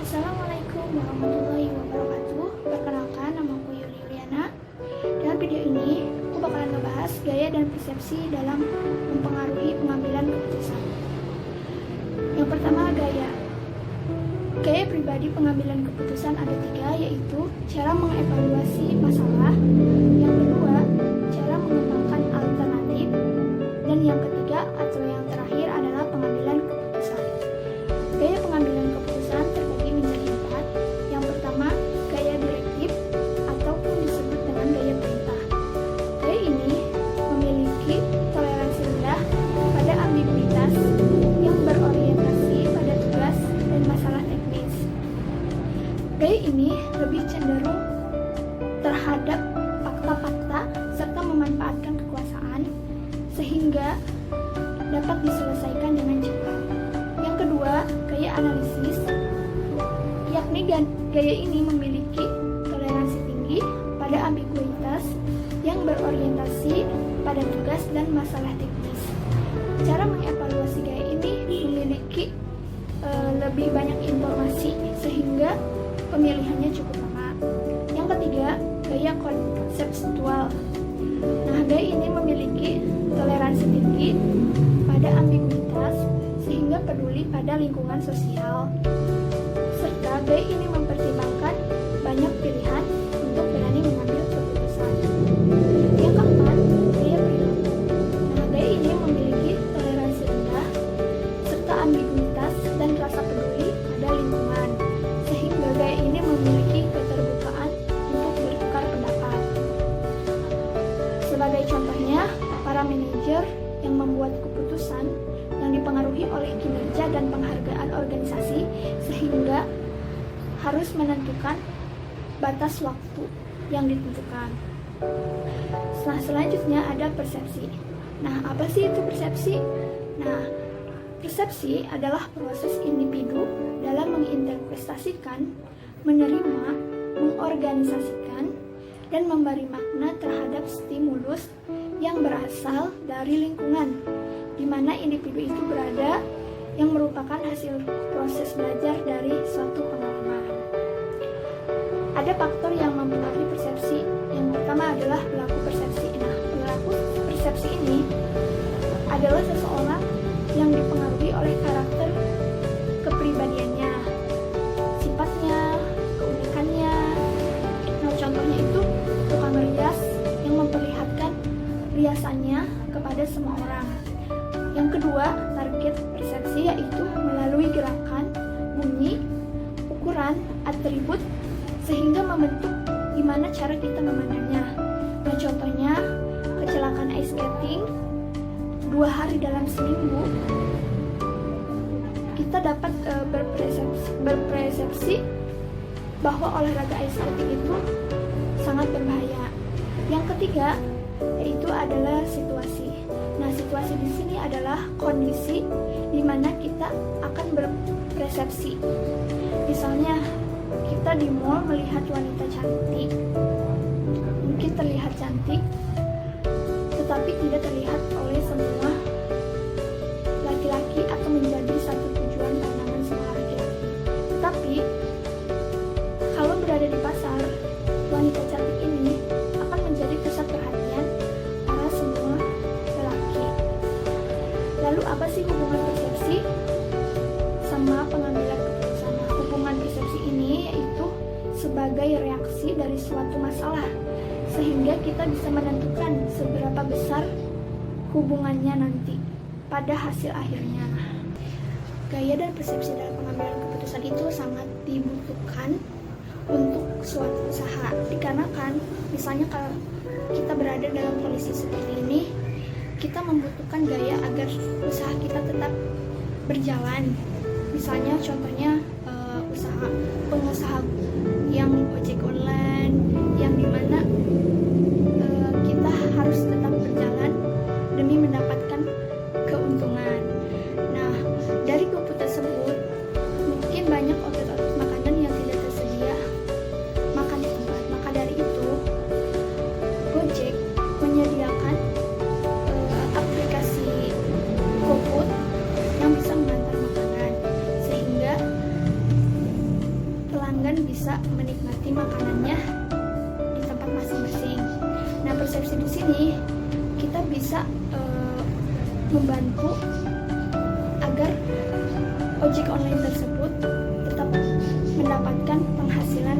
Assalamualaikum warahmatullahi wabarakatuh. Perkenalkan, nama aku Yuli Yuliana. Dalam video ini, aku bakalan ngebahas gaya dan persepsi dalam mempengaruhi pengambilan keputusan. Yang pertama, gaya. Gaya pribadi pengambilan keputusan ada 3, yaitu cara mengevaluasi masalah, yang kedua, cara mengembangkan alternatif, dan yang ketiga atau yang terakhir adalah pengambilan keputusan. Gaya pengambilan keputusan terbagi menjadi 4. Yang pertama, gaya direktif ataupun disebut dengan gaya perintah. Gaya ini memiliki toleransi rendah pada ambiguitas yang berorientasi pada tugas dan masalah teknis. Gaya ini lebih cenderung terhadap fakta-fakta serta memanfaatkan kekuasaan sehingga dapat diselesaikan dengan cepat. Yang kedua, gaya analisis, yakni gaya ini memiliki toleransi tinggi pada ambiguitas yang berorientasi pada tugas dan masalah teknis. Cara mengevaluasi gaya ini memiliki lebih banyak informasi sehingga pemilihannya cukup lama. Yang ketiga, gaya konseptual. Nah, gaya ini memiliki toleransi tinggi pada ambiguitas sehingga peduli pada lingkungan sosial. Serta gaya ini mempertimbangkan banyak pilihan untuk berani mengambil keputusan. Yang keempat, gaya perilaku. Nah, gaya ini memiliki toleransi rendah serta ambiguitas dan rasa peduli pada lingkungan. Sehingga gaya ini memiliki keterbukaan untuk bertukar pendapat. Sebagai contohnya, para manajer yang membuat keputusan yang dipengaruhi oleh kinerja dan penghargaan organisasi sehingga harus menentukan batas waktu yang ditentukan. Selanjutnya ada persepsi. Nah, apa sih itu persepsi? Nah, persepsi adalah proses individu dalam menginterpretasikan, menerima, mengorganisasikan, dan memberi makna terhadap stimulus yang berasal dari lingkungan di mana individu itu berada, yang merupakan hasil proses belajar dari suatu pengalaman. Ada faktor yang mempengaruhi persepsi. Yang pertama adalah pelaku persepsi. Nah, pelaku persepsi ini adalah seseorang yang dipengaruhi oleh karakter kepribadiannya, sifatnya, keunikannya. Nah, contohnya itu tukang rias yang memperlihatkan riasannya kepada semua orang. Yang kedua, target persepsi, yaitu melalui gerakan, bunyi, ukuran, atribut, sehingga membentuk gimana cara kita memandangnya. Nah, contohnya kecelakaan ice skating 2 hari dalam seminggu, kita dapat berpersepsi bahwa olahraga ice skating itu sangat berbahaya. Yang ketiga, yaitu adalah situasi. Nah, situasi di sini adalah kondisi di mana kita akan berpersepsi. Misalnya, kita di mall melihat wanita cantik, mungkin terlihat cantik, tetapi tidak terlihat oleh semua laki-laki atau menjadi satu tujuan pandangan semua laki-laki. Tetapi, kalau berada di pasar, wanita cantik ini akan menjadi pusat perhatian para semua lelaki. Lalu apa sih hubungan persepsi sama pengambilan keputusan? Nah, hubungan persepsi ini yaitu sebagai reaksi dari suatu masalah sehingga kita bisa menentukan seberapa besar hubungannya nanti pada hasil akhirnya. Gaya dan persepsi dalam pengambilan keputusan itu sangat dibutuhkan untuk suatu usaha, dikarenakan misalnya kalau kita berada dalam kondisi seperti ini, kita membutuhkan gaya agar usaha kita tetap berjalan. Misalnya contohnya pengusaha yang ojek online, yang dimana kita harus tetap berjalan demi mendapatkan keuntungan. Nah, dari buku tersebut mungkin banyak objek-objek makanan yang tidak tersedia makan di tempat. Maka dari itu, Gojek menyediakan aplikasi GoFood yang bisa mengantar makanan, sehingga bisa menikmati makanannya di tempat masing-masing. Nah, persepsi di sini kita bisa membantu agar ojek online tersebut tetap mendapatkan penghasilan